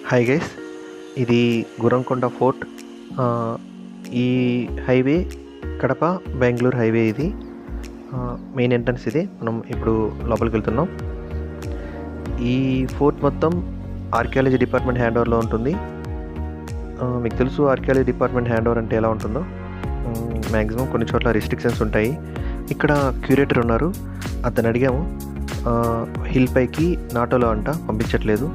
Hi guys, ఇది Gurramkonda fort. ఈ highway Kadapa Bengaluru highway. ఇది మెయిన్ ఎంట్రన్స్. ఇది మనం ఇప్పుడు లోపలికి వెళ్తున్నాం. ఈ ఫోర్ట్ మొత్తం ఆర్కియాలజీ డిపార్ట్మెంట్ హ్యాండ్ ఓవర్లో ఉంటుంది. మీకు తెలుసు ఆర్కియాలజీ డిపార్ట్మెంట్ హ్యాండ్ ఓవర్ అంటే ఎలా ఉంటుందో. మ్యాక్సిమం కొన్ని చోట్ల రిస్ట్రిక్షన్స్ ఉంటాయి. ఇక్కడ క్యూరేటర్ ఉన్నారు, అతను అడిగాము. హిల్ పైకి నాటోలో అంట పంపించట్లేదు.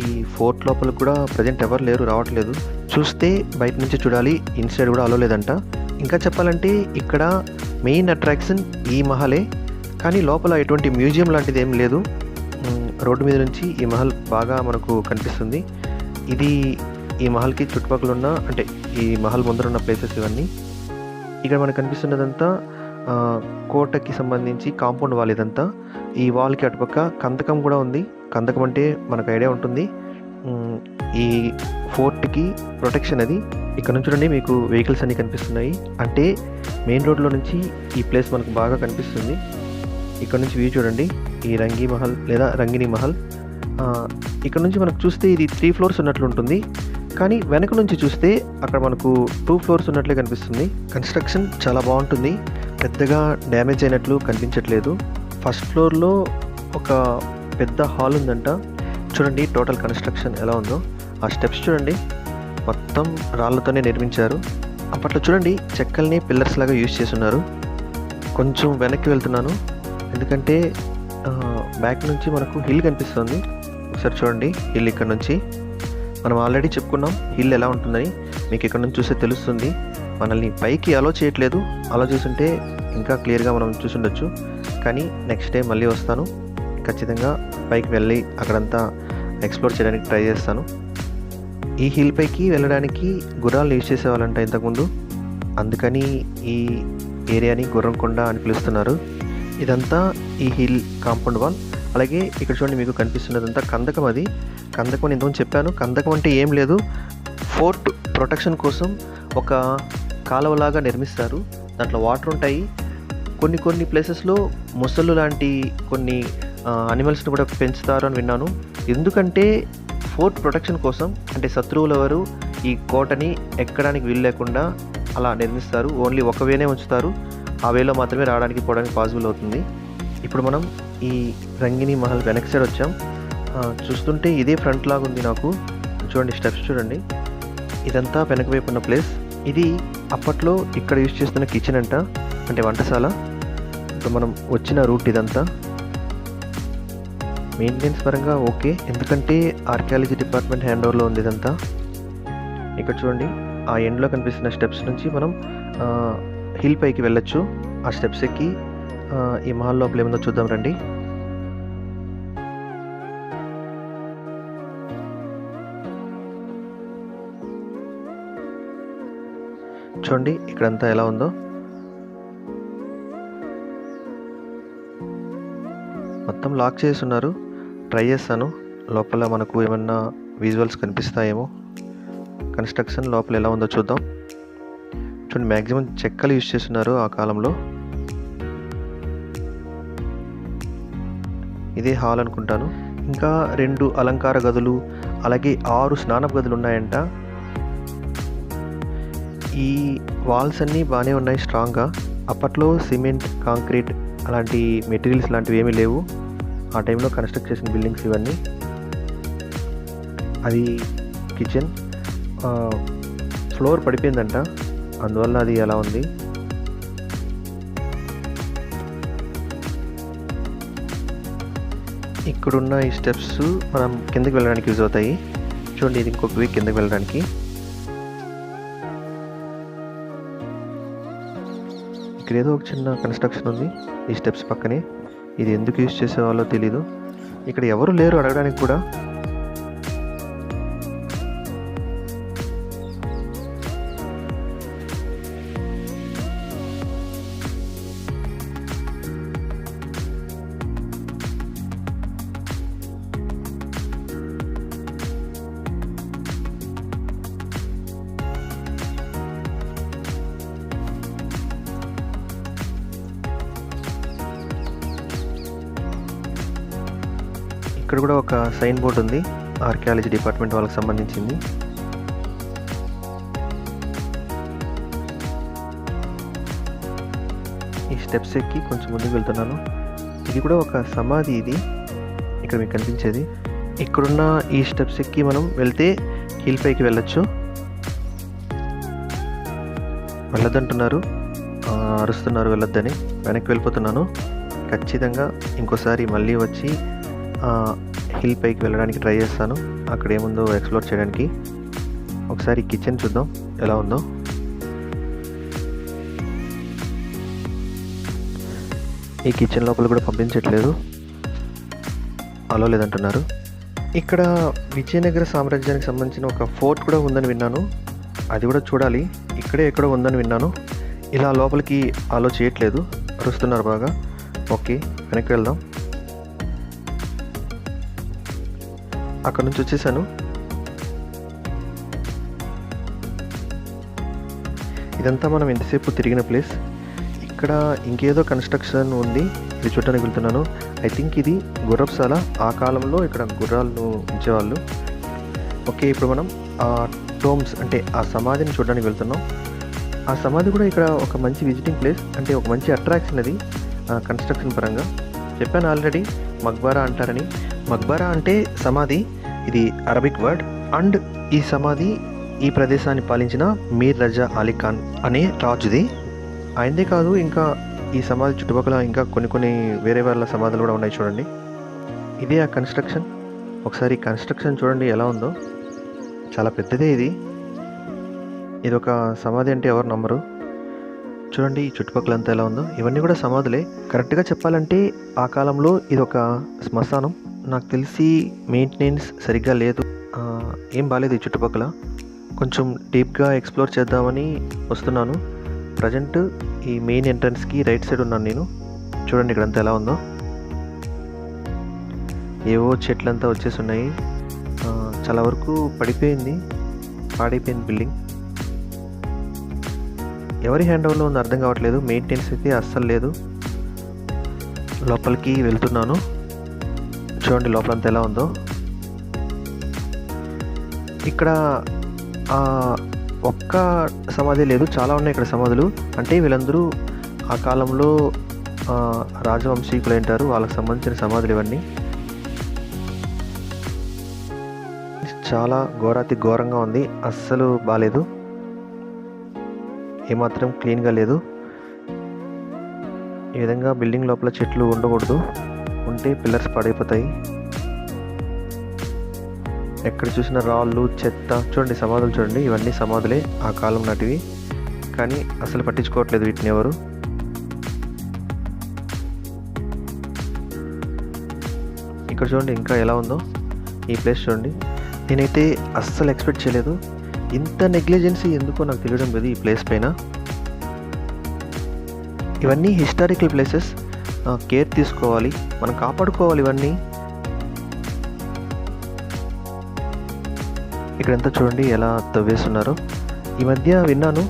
ఈ ఫోర్ట్ లోపల కూడా ప్రజెంట్ ఎవరు లేరు, రావట్లేదు. చూస్తే బయట నుంచి చూడాలి, ఇన్సైడ్ కూడా అలో లేదంట. ఇంకా చెప్పాలంటే ఇక్కడ మెయిన్ అట్రాక్షన్ ఈ మహలే, కానీ లోపల ఎటువంటి మ్యూజియం లాంటిది ఏం లేదు. రోడ్డు మీద నుంచి ఈ మహల్ బాగా మనకు కనిపిస్తుంది. ఇది ఈ మహల్కి చుట్టుపక్కల ఉన్న, అంటే ఈ మహల్ ముందర ఉన్న ప్లేసెస్ ఇవన్నీ. ఇక్కడ మనకు కనిపిస్తున్నదంతా కోటకి సంబంధించి కాంపౌండ్ వాల్. ఇదంతా ఈ వాల్కి అటుపక్క కందకం కూడా ఉంది. కందకం అంటే మనకు ఐడియా ఉంటుంది, ఈ ఫోర్ట్కి ప్రొటెక్షన్ అది. ఇక్కడ నుంచి చూడండి, మీకు వెహికల్స్ అన్నీ కనిపిస్తున్నాయి. అంటే మెయిన్ రోడ్లో నుంచి ఈ ప్లేస్ మనకు బాగా కనిపిస్తుంది. ఇక్కడ నుంచి వ్యూ చూడండి, ఈ రంగి మహల్ లేదా రంగిని మహల్. ఇక్కడ నుంచి మనకు చూస్తే ఇది 3 floors ఉన్నట్లు ఉంటుంది, కానీ వెనక నుంచి చూస్తే అక్కడ మనకు 2 floors ఉన్నట్లే కనిపిస్తుంది. కన్స్ట్రక్షన్ చాలా బాగుంటుంది, పెద్దగా డ్యామేజ్ అయినట్లు కనిపించట్లేదు. ఫస్ట్ ఫ్లోర్లో ఒక పెద్ద హాల్ ఉందంట. చూడండి టోటల్ కన్స్ట్రక్షన్ ఎలా ఉందో. ఆ స్టెప్స్ చూడండి, మొత్తం రాళ్ళతోనే నిర్మించారు. అప్పట్లో చూడండి చెక్కల్ని పిల్లర్స్ లాగా యూజ్ చేస్తున్నారు. కొంచెం వెనక్కి వెళ్తున్నాను, ఎందుకంటే బ్యాక్ నుంచి మనకు హిల్ కనిపిస్తుంది. ఒకసారి చూడండి హిల్. ఇక్కడ నుంచి మనం ఆల్రెడీ చెప్పుకున్నాం హిల్ ఎలా ఉంటుందని. మీకు ఇక్కడ నుంచి చూస్తే తెలుస్తుంది. మనల్ని పైకి అలో చేయట్లేదు. అలో చేస్తుంటే ఇంకా క్లియర్గా మనం చూసుండొచ్చు, కానీ నెక్స్ట్ డే మళ్ళీ వస్తాను. ఖచ్చితంగా పైకి వెళ్ళి అక్కడంతా ఎక్స్ప్లోర్ చేయడానికి ట్రై చేస్తాను. ఈ హిల్ పైకి వెళ్ళడానికి గుర్రాలను యూజ్ చేసేవాళ్ళంట ఇంతకుముందు, అందుకని ఈ ఏరియాని గుర్రంకొండ అని పిలుస్తున్నారు. ఇదంతా ఈ హిల్ కాంపౌండ్ వాల్. అలాగే ఇక్కడ చూడండి, మీకు కనిపిస్తున్నదంతా కందకం. అది కందకం అని ఇంతకుముందు చెప్పాను. కందకం అంటే ఏం లేదు, ఫోర్ట్ ప్రొటెక్షన్ కోసం ఒక కాలువలాగా నిర్మిస్తారు. దాంట్లో వాటర్ ఉంటాయి. కొన్ని ప్లేసెస్లో మొసళ్ళు లాంటి కొన్ని అనిమల్స్ని కూడా పెంచుతారు అని విన్నాను. ఎందుకంటే ఫోర్ట్ ప్రొటెక్షన్ కోసం, అంటే శత్రువులు ఎవరు ఈ కోటని ఎక్కడానికి వీలు లేకుండా అలా నిర్మిస్తారు. ఓన్లీ ఒక వేనే ఉంచుతారు, ఆ వేలో మాత్రమే రావడానికి పోవడానికి పాసిబుల్ అవుతుంది. ఇప్పుడు మనం ఈ రంగిని మహల్ వెనక్ సైడ్ వచ్చాం. చూస్తుంటే ఇదే ఫ్రంట్ లాగా ఉంది నాకు. చూడండి స్టెప్స్ చూడండి, ఇదంతా వెనక వైపు ఉన్న ప్లేస్. ఇది అప్పట్లో ఇక్కడ యూజ్ చేస్తున్న కిచెన్ అంట, అంటే వంటశాల. ఇప్పుడు మనం వచ్చిన రూట్ ఇదంతా. మెయింటెనెన్స్ పరంగా ఓకే, ఎందుకంటే ఆర్కియాలజీ డిపార్ట్మెంట్ హ్యాండ్ ఓవర్లో ఉంది ఇదంతా. ఇక్కడ చూడండి, ఆ ఎండ్లో కనిపిస్తున్న స్టెప్స్ నుంచి మనం హిల్ పైకి వెళ్ళొచ్చు. ఆ స్టెప్స్ ఎక్కి ఈ మహల్ లోపల ఏముందో చూద్దాం రండి. చూడండి ఇక్కడంతా ఎలా ఉందో. మొత్తం లాక్ చేస్తున్నారు. ట్రై చేస్తాను లోపల మనకు ఏమన్నా విజువల్స్ కనిపిస్తాయేమో. కన్స్ట్రక్షన్ లోపల ఎలా ఉందో చూద్దాం. చూడండి, మ్యాక్సిమం చెక్కలు యూజ్ చేస్తున్నారు ఆ కాలంలో. ఇదే హాల్ అనుకుంటాను. ఇంకా 2 అలంకార గదులు, అలాగే 6 స్నానపు గదులు ఉన్నాయంట. ఈ వాల్స్ అన్నీ బాగానే ఉన్నాయి, స్ట్రాంగ్గా. అప్పట్లో సిమెంట్, కాంక్రీట్ అలాంటి మెటీరియల్స్ లాంటివి ఏమీ లేవు. ఆ టైంలో కన్స్ట్రక్ట్ చేసిన బిల్డింగ్స్ ఇవన్నీ. అది కిచెన్. ఫ్లోర్ పడిపోయిందంట, అందువల్ల అది ఎలా ఉంది. ఇక్కడున్న ఈ స్టెప్స్ మనం కిందకి వెళ్ళడానికి యూజ్ అవుతాయి. చూడండి, ఇది ఇంకొక వీక్ కిందకి వెళ్ళడానికి. ఇక్కడ ఏదో ఒక చిన్న కన్స్ట్రక్షన్ ఉంది ఈ స్టెప్స్ పక్కనే. ఇది ఎందుకు యూజ్ చేసేవాళ్ళో తెలీదు. ఇక్కడ ఎవరు లేరు అడగడానికి కూడా. ఇక్కడ కూడా ఒక సైన్ బోర్డ్ ఉంది, ఆర్కియాలజీ డిపార్ట్మెంట్ వాళ్ళకి సంబంధించింది. ఈ స్టెప్స్ ఎక్కి కొంచెం ముందుకు వెళ్తున్నాను. ఇది కూడా ఒక సమాధి. ఇది ఇక్కడ మీకు కనిపించేది. ఇక్కడున్న ఈ స్టెప్స్ ఎక్కి మనం వెళ్తే హిల్ పైకి వెళ్ళొచ్చు. వెళ్ళొద్దంటున్నారు, అరుస్తున్నారు వెళ్ళొద్దని. వెనక్కి వెళ్ళిపోతున్నాను. ఖచ్చితంగా ఇంకోసారి మళ్ళీ వచ్చి హిల్ పైకి వెళ్ళడానికి ట్రై చేస్తాను, అక్కడ ఏముందో ఎక్స్ప్లోర్ చేయడానికి. ఒకసారి కిచెన్ చూద్దాం ఎలా ఉందో. ఈ కిచెన్ లోపల కూడా పంపించట్లేదు, అలో లేదంటున్నారు. ఇక్కడ విజయనగర సామ్రాజ్యానికి సంబంధించిన ఒక ఫోర్ట్ కూడా ఉందని విన్నాను, అది కూడా చూడాలి. ఇక్కడే ఎక్కడో ఉందని విన్నాను. ఇలా లోపలికి అలో చేయట్లేదు, అరుస్తున్నారు బాగా. ఓకే, వెనక్కి వెళ్దాం. అక్కడ నుంచి వచ్చేసాను. ఇదంతా మనం ఎంతసేపు తిరిగిన ప్లేస్. ఇక్కడ ఇంకేదో కన్స్ట్రక్షన్ ఉంది, ఇది చూడటానికి వెళ్తున్నాను. ఐ థింక్ ఇది గుర్రపుశాల. ఆ కాలంలో ఇక్కడ గుర్రాలను ఉంచేవాళ్ళు. ఓకే, ఇప్పుడు మనం ఆ టోమ్స్ అంటే ఆ సమాధిని చూడడానికి వెళ్తున్నాం. ఆ సమాధి కూడా ఇక్కడ ఒక మంచి విజిటింగ్ ప్లేస్, అంటే ఒక మంచి అట్రాక్షన్. అది కన్స్ట్రక్షన్ పరంగా చెప్పాను ఆల్రెడీ, మక్బారా అంటారని. మక్బారా అంటే సమాధి, ఇది అరబిక్ వర్డ్. అండ్ ఈ సమాధి ఈ ప్రదేశాన్ని పాలించిన మీర్ రజా అలీ ఖాన్ అనే రాజుది. ఆయనదే కాదు, ఇంకా ఈ సమాధి చుట్టుపక్కల ఇంకా కొన్ని వేరే వాళ్ళ సమాధులు కూడా ఉన్నాయి చూడండి. ఇదే ఆ కన్స్ట్రక్షన్. ఒకసారి కన్స్ట్రక్షన్ చూడండి ఎలా ఉందో, చాలా పెద్దదే ఇది. ఇది ఒక సమాధి అంటే ఎవరు నమ్మరు. చూడండి ఈ చుట్టుపక్కలంతా ఎలా ఉందో. ఇవన్నీ కూడా సమాధులే. కరెక్ట్గా చెప్పాలంటే ఆ కాలంలో ఇది ఒక శ్మశానం. నాకు తెలిసి మెయింటెనెన్స్ సరిగ్గా లేదు, ఏం బాగాలేదు ఈ చుట్టుపక్కల. కొంచెం డీప్గా ఎక్స్ప్లోర్ చేద్దామని వస్తున్నాను. ప్రజెంట్ ఈ మెయిన్ ఎంట్రన్స్కి రైట్ సైడ్ ఉన్నాను నేను. చూడండి ఇక్కడంతా ఎలా ఉందో. ఏవో చెట్లంతా వచ్చేసి ఉన్నాయి. చాలా వరకు పడిపోయింది, పాడైపోయింది బిల్డింగ్. ఎవరి హ్యాండ్ ఓవర్లో ఉందో అర్థం కావట్లేదు. మెయింటెనెన్స్ అయితే అస్సలు లేదు. లోపలికి వెళ్తున్నాను. చూడండి లోపలంతా ఎలా ఉందో. ఇక్కడ ఒక్క సమాధి లేదు, చాలా ఉన్నాయి ఇక్కడ సమాధులు. అంటే వీళ్ళందరూ ఆ కాలంలో రాజవంశీకులు అంటారు, వాళ్ళకి సంబంధించిన సమాధులు ఇవన్నీ. చాలా ఘోరాతి ఘోరంగా ఉంది, అస్సలు బాలేదు, ఏమాత్రం క్లీన్గా లేదు. ఈ విధంగా బిల్డింగ్ లోపల చెట్లు ఉండకూడదు, ఉంటే పిల్లర్స్ పాడైపోతాయి. ఎక్కడ చూసిన రాళ్ళు, చెత్త. చూడండి సమాధులు చూడండి, ఇవన్నీ సమాధులే ఆ కాలం నాటివి, కానీ అసలు పట్టించుకోవట్లేదు వీటిని ఎవరు. ఇక్కడ చూడండి ఇంకా ఎలా ఉందో ఈ ప్లేస్ చూడండి. నేనైతే అస్సలు ఎక్స్పెక్ట్ చేయలేదు, ఇంత నెగ్లిజెన్సీ ఎందుకో నాకు తెలియడం లేదు ఈ ప్లేస్ పైన. ఇవన్నీ హిస్టారికల్ ప్లేసెస్, కేర్ తీసుకోవాలి, మనం కాపాడుకోవాలి ఇవన్నీ. ఇక్కడంతా చూడండి ఎలా తవ్వేస్తున్నారో. ఈ మధ్య విన్నాను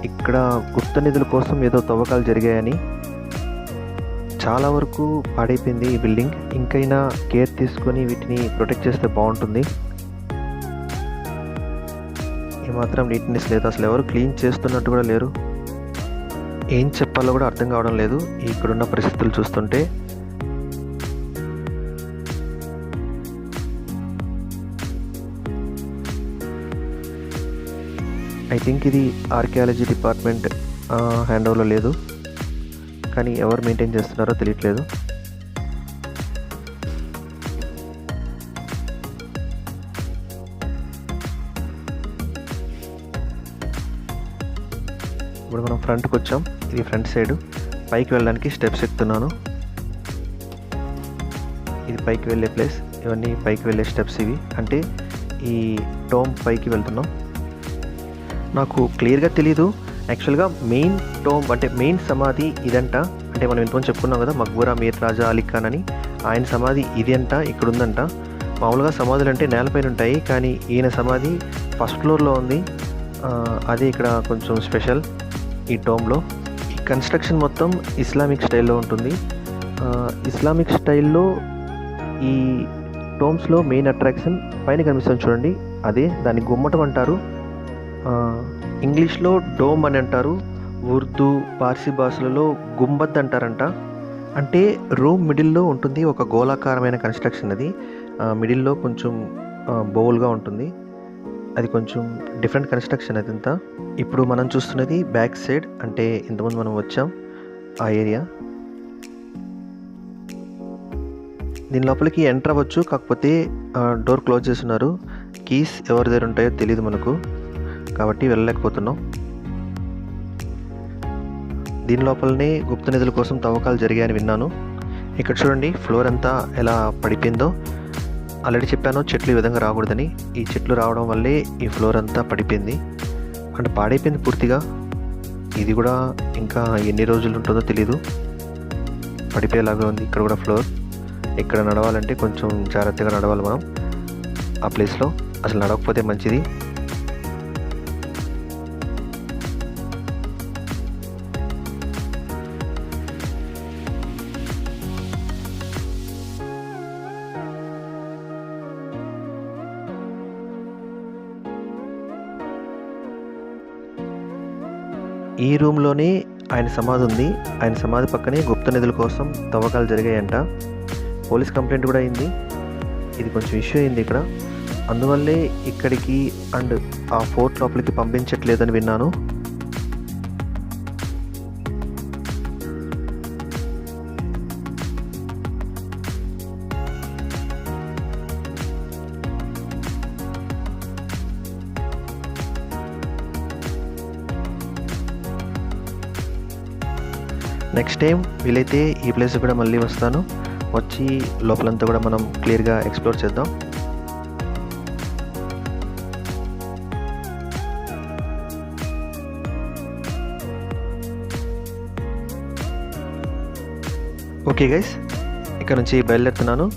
ఇక్కడ గుప్త నిధుల కోసం ఏదో తవ్వకాలు జరిగాయని. చాలా వరకు పాడైపోయింది ఈ బిల్డింగ్. ఇంకైనా కేర్ తీసుకొని వీటిని ప్రొటెక్ట్ చేస్తే బాగుంటుంది. ఏమాత్రం నీట్నెస్ లేదు, అసలు ఎవరు క్లీన్ చేస్తున్నట్టు కూడా లేరు. ఏం చెప్పాలో కూడా అర్థం కావడం లేదు ఇక్కడున్న పరిస్థితులు చూస్తుంటే. ఐ థింక్ ఇది ఆర్కియాలజీ డిపార్ట్మెంట్ హ్యాండ్ ఓవర్లో లేదు, కానీ ఎవరు మెయింటైన్ చేస్తున్నారో తెలియట్లేదు. ఇప్పుడు మనం ఫ్రంట్కి వచ్చాం, ఇది ఫ్రంట్ సైడ్. పైకి వెళ్ళడానికి స్టెప్స్ ఎక్కుతున్నాను. ఇది పైకి వెళ్ళే ప్లేస్, ఇవన్నీ పైకి వెళ్ళే స్టెప్స్ ఇవి. అంటే ఈ టోమ్ పైకి వెళ్తున్నాం. నాకు క్లియర్గా తెలీదు యాక్చువల్గా మెయిన్ టోమ్ అంటే మెయిన్ సమాధి ఇదంట. అంటే మనం ఇంతకుముందు చెప్పుకున్నాం కదా మక్బూరా మీర్ రాజా అలీ ఖాన్ అని, ఆయన సమాధి ఇది అంట, ఇక్కడ ఉందంట. మామూలుగా సమాధులు అంటే నేలపైన ఉంటాయి, కానీ ఈయన సమాధి ఫస్ట్ ఫ్లోర్లో ఉంది. అది ఇక్కడ కొంచెం స్పెషల్ ఈ టోమ్లో. ఈ కన్స్ట్రక్షన్ మొత్తం ఇస్లామిక్ స్టైల్లో ఉంటుంది. ఇస్లామిక్ స్టైల్లో ఈ టోమ్స్లో మెయిన్ అట్రాక్షన్ పైన కనిపిస్తుంది చూడండి, అదే దాన్ని గుమ్మటం అంటారు. ఇంగ్లీష్లో డోమ్ అని అంటారు, ఉర్దూ పార్సీ భాషలలో గుంబద్ అంటారంట. అంటే రూమ్ మిడిల్లో ఉంటుంది, ఒక గోళాకారమైన కన్స్ట్రక్షన్ అది. మిడిల్లో కొంచెం బౌల్గా ఉంటుంది, అది కొంచెం డిఫరెంట్ కన్స్ట్రక్షన్ అదంతా. ఇప్పుడు మనం చూస్తున్నది బ్యాక్ సైడ్, అంటే ఇంతకుముందు మనం వచ్చాం ఆ ఏరియా. దీని లోపలికి ఎంటర్ అవ్వచ్చు, కాకపోతే డోర్ క్లోజ్ చేస్తున్నారు. కీస్ ఎవరి దగ్గర ఉంటాయో తెలియదు మనకు, కాబట్టి వెళ్ళలేకపోతున్నాం. దీని లోపలనే గుప్త నిధుల కోసం తవ్వకాలు జరిగాయని విన్నాను. ఇక్కడ చూడండి ఫ్లోర్ అంతా ఎలా పడిపోయిందో. ఆల్రెడీ చెప్పాను చెట్లు ఈ విధంగా రాకూడదని. ఈ చెట్లు రావడం వల్లే ఈ ఫ్లోర్ అంతా పడిపోయింది, అంటే పాడైపోయింది పూర్తిగా. ఇది కూడా ఇంకా ఎన్ని రోజులు ఉంటుందో తెలీదు, పడిపోయేలాగా ఉంది. ఇక్కడ కూడా ఫ్లోర్. ఇక్కడ నడవాలంటే కొంచెం జాగ్రత్తగా నడవాలి మనం ఆ ప్లేస్లో, అసలు నడవకపోతే మంచిది. ఈ రూమ్లోనే ఆయన సమాధి ఉంది. ఆయన సమాధి పక్కనే గుప్త నిధుల కోసం తవ్వకాలు జరిగాయంట. పోలీస్ కంప్లైంట్ కూడా అయింది. ఇది కొంచెం ఇష్యూ అయింది ఇక్కడ, అందువల్లే ఇక్కడికి అండ్ ఆ ఫోర్ట్ లోపలికి పంపించట్లేదని విన్నాను. నెక్స్ట్ టైం వీలైతే ఈ ప్లేస్ కూడా మళ్ళీ వస్తాను, వచ్చి లోపలంతా కూడా మనం క్లియర్గా ఎక్స్ప్లోర్ చేద్దాం. ఓకే గైస్, ఇక్కడ నుంచి బయలుదేరుతున్నాను.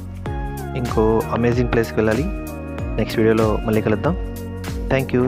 ఇంకో అమేజింగ్ ప్లేస్కి వెళ్ళాలి. నెక్స్ట్ వీడియోలో మళ్ళీ కలుద్దాం. Thank you.